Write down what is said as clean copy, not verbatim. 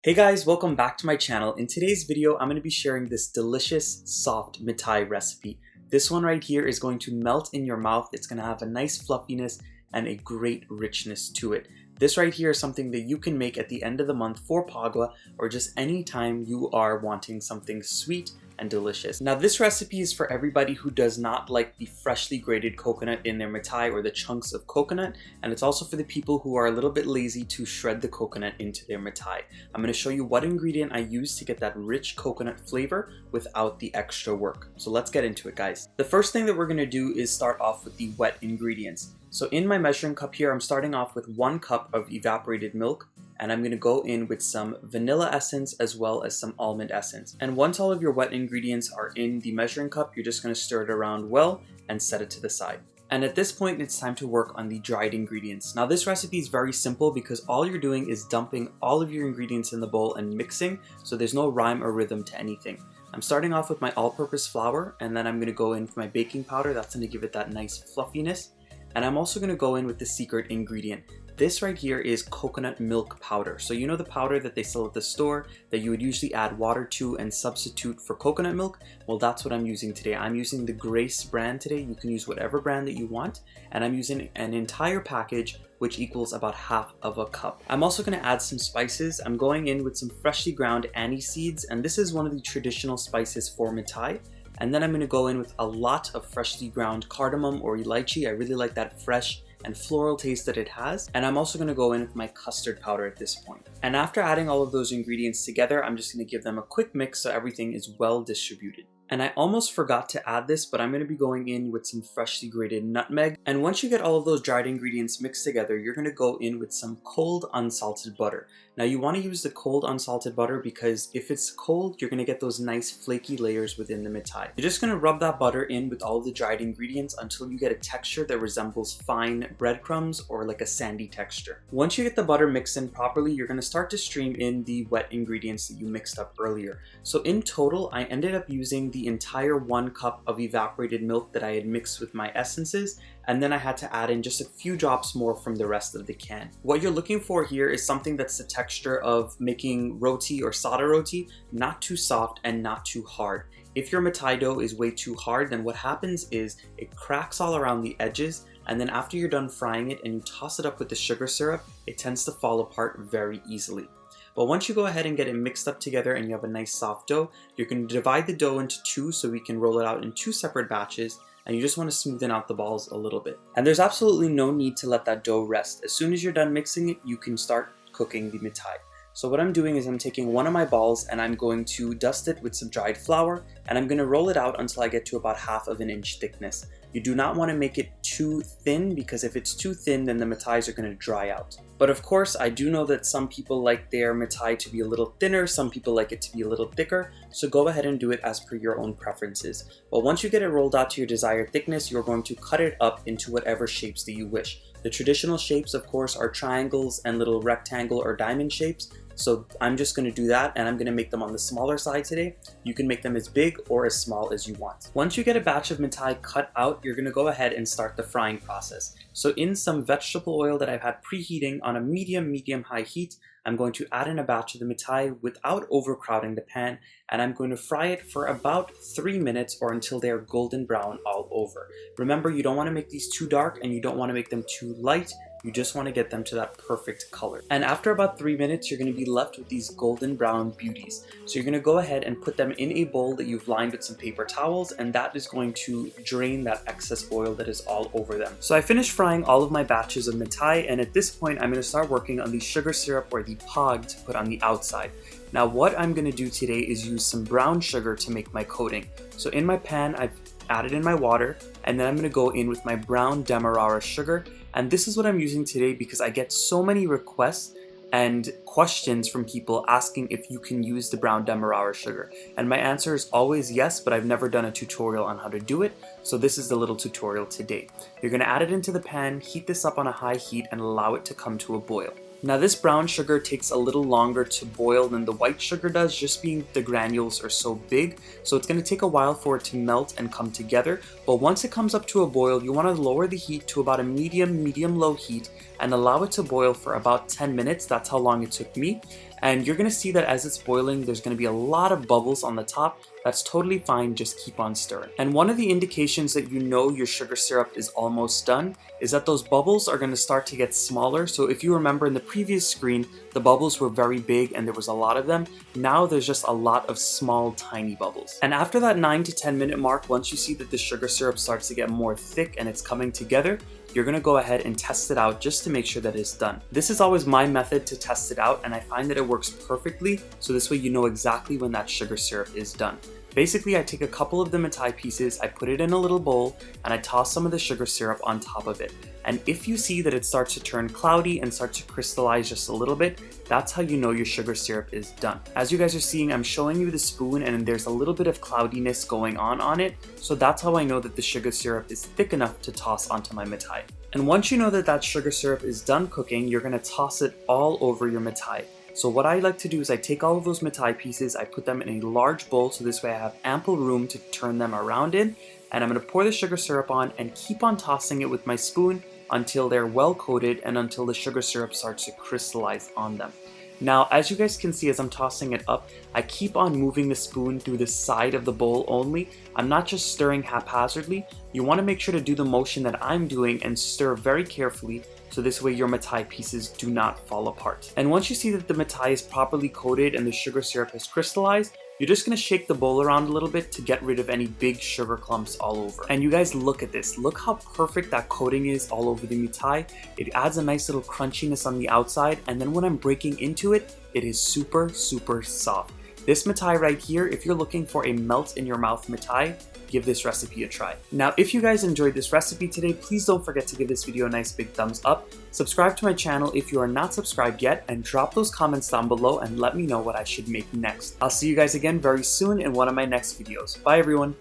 Hey guys, welcome back to my channel. In today's video, I'm going to be sharing this delicious, soft Mithai recipe. This one right here is going to melt in your mouth. It's going to have a nice fluffiness and a great richness to it. This right here is something that you can make at the end of the month for Phagwah or just any time you are wanting something sweet and delicious. Now this recipe is for everybody who does not like the freshly grated coconut in their Mithai or the chunks of coconut, and it's also for the people who are a little bit lazy to shred the coconut into their Mithai. I'm going to show you what ingredient I use to get that rich coconut flavor without the extra work. So let's get into it, guys. The first thing that we're going to do is start off with the wet ingredients. So in my measuring cup here, I'm starting off with 1 cup of evaporated milk, and I'm going to go in with some vanilla essence as well as some almond essence. And once all of your wet ingredients are in the measuring cup, you're just going to stir it around well and set it to the side. And at this point, it's time to work on the dried ingredients. Now this recipe is very simple because all you're doing is dumping all of your ingredients in the bowl and mixing, so there's no rhyme or rhythm to anything. I'm starting off with my all-purpose flour, and then I'm going to go in for my baking powder. That's going to give it that nice fluffiness. And I'm also going to go in with the secret ingredient. This right here is coconut milk powder. So you know the powder that they sell at the store that you would usually add water to and substitute for coconut milk? Well, that's what I'm using today. I'm using the Grace brand today. You can use whatever brand that you want. And I'm using an entire package, which equals about half of a cup. I'm also going to add some spices. I'm going in with some freshly ground anise seeds, and this is one of the traditional spices for Mithai. And then I'm going to go in with a lot of freshly ground cardamom or elychee. I really like that fresh and floral taste that it has. And I'm also going to go in with my custard powder at this point. And after adding all of those ingredients together, I'm just going to give them a quick mix so everything is well distributed. And I almost forgot to add this, but I'm going to be going in with some freshly grated nutmeg. And once you get all of those dried ingredients mixed together, you're going to go in with some cold unsalted butter. Now you want to use the cold unsalted butter because if it's cold, you're going to get those nice flaky layers within the Mithai. You're just going to rub that butter in with all of the dried ingredients until you get a texture that resembles fine breadcrumbs or like a sandy texture. Once you get the butter mixed in properly, you're going to start to stream in the wet ingredients that you mixed up earlier. So in total, I ended up using the entire 1 cup of evaporated milk that I had mixed with my essences, and then I had to add in just a few drops more from the rest of the can. What you're looking for here is something that's the texture of making roti or sada roti, not too soft and not too hard. If your Mithai dough is way too hard, then what happens is it cracks all around the edges, and then after you're done frying it and you toss it up with the sugar syrup, it tends to fall apart very easily. But once you go ahead and get it mixed up together and you have a nice soft dough, you're going to divide the dough into 2 so we can roll it out in 2 separate batches, and you just want to smoothen out the balls a little bit. And there's absolutely no need to let that dough rest. As soon as you're done mixing it, you can start cooking the Mithai. So what I'm doing is I'm taking one of my balls and I'm going to dust it with some dried flour, and I'm going to roll it out until I get to about 1/2 inch thickness. You do not want to make it too thin because if it's too thin, then the Mithais are going to dry out. But of course, I do know that some people like their Mithai to be a little thinner, some people like it to be a little thicker, so go ahead and do it as per your own preferences. But once you get it rolled out to your desired thickness, you're going to cut it up into whatever shapes that you wish. The traditional shapes, of course, are triangles and little rectangle or diamond shapes. So I'm just going to do that, and I'm going to make them on the smaller side today. You can make them as big or as small as you want. Once you get a batch of Mithai cut out, you're going to go ahead and start the frying process. So in some vegetable oil that I've had preheating on a medium-high heat, I'm going to add in a batch of the Mithai without overcrowding the pan, and I'm going to fry it for about 3 minutes or until they are golden brown all over. Remember, you don't want to make these too dark and you don't want to make them too light. You just want to get them to that perfect color. And after about 3 minutes, you're going to be left with these golden brown beauties. So you're going to go ahead and put them in a bowl that you've lined with some paper towels, and that is going to drain that excess oil that is all over them. So I finished frying all of my batches of Mithai, and at this point, I'm going to start working on the sugar syrup or the paag to put on the outside. Now what I'm going to do today is use some brown sugar to make my coating. So in my pan, I've added in my water, and then I'm going to go in with my brown demerara sugar. And this is what I'm using today because I get so many requests and questions from people asking if you can use the brown demerara sugar. And my answer is always yes, but I've never done a tutorial on how to do it. So this is the little tutorial today. You're going to add it into the pan, heat this up on a high heat, and allow it to come to a boil. Now this brown sugar takes a little longer to boil than the white sugar does, just being the granules are so big. So it's going to take a while for it to melt and come together. But once it comes up to a boil, you want to lower the heat to about a medium-low heat and allow it to boil for about 10 minutes. That's how long it took me. And you're gonna see that as it's boiling, there's gonna be a lot of bubbles on the top. That's totally fine, just keep on stirring. And one of the indications that you know your sugar syrup is almost done is that those bubbles are gonna start to get smaller. So if you remember in the previous screen, the bubbles were very big and there was a lot of them. Now there's just a lot of small, tiny bubbles. And after that 9 to 10 minute mark, once you see that the sugar syrup starts to get more thick and it's coming together, you're gonna go ahead and test it out just to make sure that it's done. This is always my method to test it out, and I find that it works perfectly, so this way you know exactly when that sugar syrup is done. Basically, I take a couple of the Mithai pieces, I put it in a little bowl, and I toss some of the sugar syrup on top of it. And if you see that it starts to turn cloudy and start to crystallize just a little bit, that's how you know your sugar syrup is done. As you guys are seeing, I'm showing you the spoon and there's a little bit of cloudiness going on it, so that's how I know that the sugar syrup is thick enough to toss onto my Mithai. And once you know that that sugar syrup is done cooking, you're gonna toss it all over your Mithai. So what I like to do is I take all of those Mithai pieces, I put them in a large bowl so this way I have ample room to turn them around in, and I'm going to pour the sugar syrup on and keep on tossing it with my spoon until they're well coated and until the sugar syrup starts to crystallize on them. Now, as you guys can see as I'm tossing it up, I keep on moving the spoon through the side of the bowl only. I'm not just stirring haphazardly. You want to make sure to do the motion that I'm doing and stir very carefully so this way your Mithai pieces do not fall apart. And once you see that the Mithai is properly coated and the sugar syrup has crystallized, you're just going to shake the bowl around a little bit to get rid of any big sugar clumps all over. And you guys look at this. Look how perfect that coating is all over the Mithai. It adds a nice little crunchiness on the outside, and then when I'm breaking into it, it is super, super soft. This Mithai right here, if you're looking for a melt in your mouth Mithai, give this recipe a try. Now, if you guys enjoyed this recipe today, please don't forget to give this video a nice big thumbs up. Subscribe to my channel if you are not subscribed yet, and drop those comments down below and let me know what I should make next. I'll see you guys again very soon in one of my next videos. Bye everyone.